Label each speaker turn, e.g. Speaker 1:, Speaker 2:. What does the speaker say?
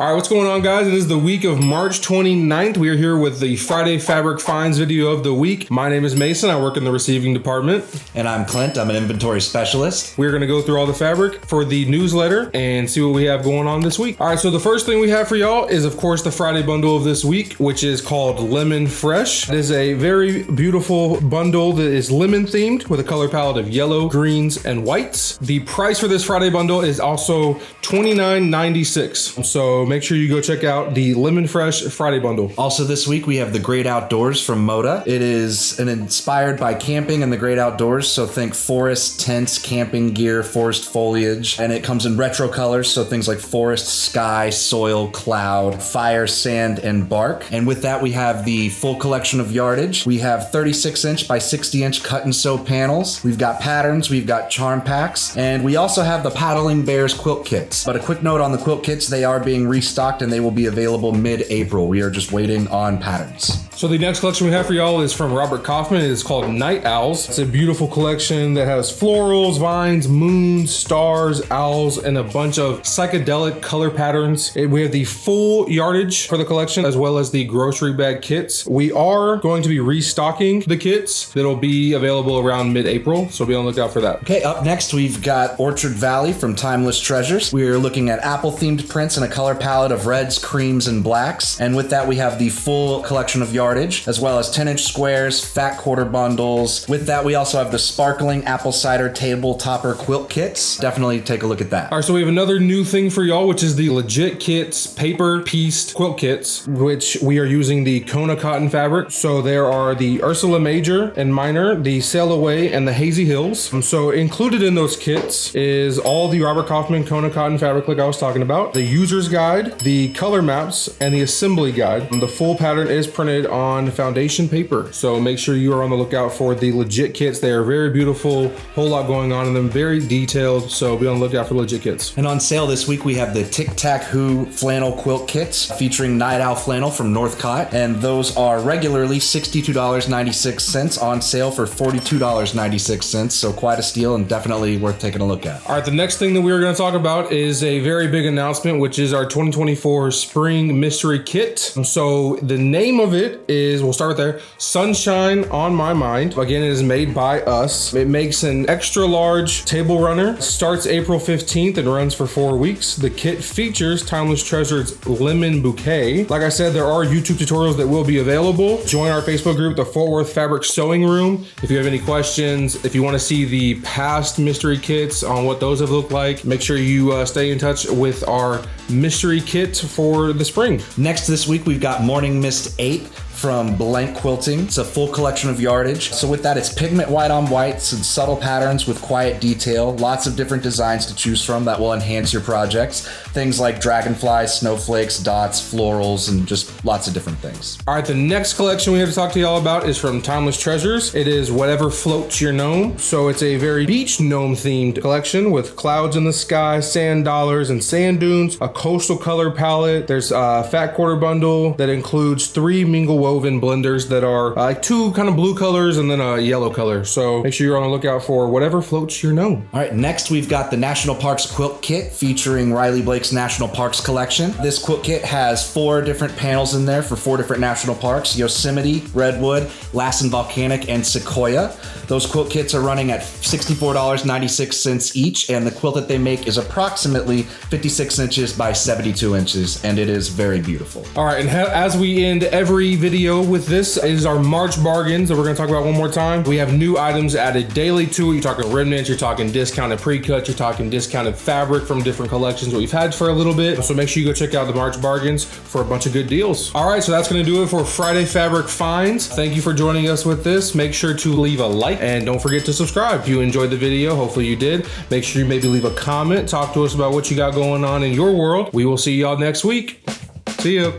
Speaker 1: All right, what's going on, guys? It is the week of March 29th. We are here with the Friday Fabric Finds video of the week. My name is Mason. I work in the receiving department.
Speaker 2: And I'm Clint. I'm an inventory specialist.
Speaker 1: We're going to go through all the fabric for the newsletter and see what we have going on this week. All right, so the first thing we have for y'all is, of course, the Friday bundle of this week, which is called Lemon Fresh. It is a very beautiful bundle that is lemon themed with a color palette of yellow, greens, and whites. The price for this Friday bundle is also $29.96. So make sure you go check out the Lemon Fresh Friday bundle.
Speaker 2: Also this week, we have the Great Outdoors from Moda. It is inspired by camping and the great outdoors. So think forest, tents, camping gear, forest foliage, and it comes in retro colors. So things like forest, sky, soil, cloud, fire, sand, and bark. And with that, we have the full collection of yardage. We have 36-inch by 60-inch cut and sew panels. We've got patterns, we've got charm packs, and we also have the Paddling Bears quilt kits. But a quick note on the quilt kits, they are being restocked and they will be available mid-April. We are just waiting on patterns.
Speaker 1: So the next collection we have for y'all is from Robert Kaufman. It is called Night Owls. It's a beautiful collection that has florals, vines, moons, stars, owls, and a bunch of psychedelic color patterns. We have the full yardage for the collection as well as the grocery bag kits. We are going to be restocking the kits that'll be available around mid-April, so be on the lookout for that.
Speaker 2: Okay, up next we've got Orchard Valley from Timeless Treasures. We're looking at apple-themed prints in a color palette of reds, creams, and blacks. And with that, we have the full collection of yardage, as well as 10-inch squares, fat quarter bundles. With that, we also have the sparkling apple cider table topper quilt kits. Definitely take a look at that.
Speaker 1: All right, so we have another new thing for y'all, which is the Legit Kits paper pieced quilt kits, which we are using the Kona cotton fabric. So there are the Ursula Major and Minor, the Sail Away, and the Hazy Hills. So included in those kits is all the Robert Kaufman Kona cotton fabric like I was talking about, the user's guide, the color maps, and the assembly guide. The full pattern is printed on foundation paper, so make sure you are on the lookout for the Legit Kits. They are very beautiful, whole lot going on in them, very detailed, so be on the lookout for Legit Kits.
Speaker 2: And on sale this week, we have the Tic Tac Who flannel quilt kits featuring Night Owl flannel from Northcott, and those are regularly $62.96 on sale for $42.96, so quite a steal and definitely worth taking a look at.
Speaker 1: All right, the next thing that we are going to talk about is a very big announcement, which is our 2024 Spring Mystery Kit. So the name of it is, we'll start with there, Sunshine on My Mind. Again, it is made by us. It makes an extra large table runner, starts April 15th and runs for 4 weeks. The kit features Timeless Treasure's Lemon Bouquet. Like I said, there are YouTube tutorials that will be available. Join our Facebook group, the Fort Worth Fabric Sewing Room. If you have any questions, if you want to see the past mystery kits on what those have looked like, make sure you stay in touch with our mystery kit for the spring.
Speaker 2: Next this week, we've got Morning Mist 8 from Blank Quilting. It's a full collection of yardage. So with that, it's pigment white on whites and subtle patterns with quiet detail. Lots of different designs to choose from that will enhance your projects. Things like dragonflies, snowflakes, dots, florals, and just lots of different things.
Speaker 1: All right, the next collection we have to talk to y'all about is from Timeless Treasures. It is Whatever Floats Your Gnome. So it's a very beach gnome themed collection with clouds in the sky, sand dollars and sand dunes, a coastal color palette. There's a fat quarter bundle that includes 3 mingle woven blenders that are like 2 kind of blue colors and then a yellow color. So make sure you're on the lookout for Whatever Floats Your Gnome.
Speaker 2: All right, next we've got the National Parks Quilt Kit featuring Riley Blake's National Parks collection. This quilt kit has 4 different panels in there for 4 different national parks: Yosemite, Redwood, Lassen Volcanic, and Sequoia. Those quilt kits are running at $64.96 each, and the quilt that they make is approximately 56 inches by 72 inches, and it is very beautiful.
Speaker 1: All right, and as we end every video with this is our March bargains that we're going to talk about one more time. We have new items added daily to it. You're talking remnants, you're talking discounted pre-cuts, you're talking discounted fabric from different collections that we've had for a little bit. So make sure you go check out the March bargains for a bunch of good deals. All right, so that's going to do it for Friday Fabric Finds. Thank you for joining us with this. Make sure to leave a like and don't forget to subscribe. If you enjoyed the video, hopefully you did. Make sure you maybe leave a comment. Talk to us about what you got going on in your world. We will see y'all next week. See ya.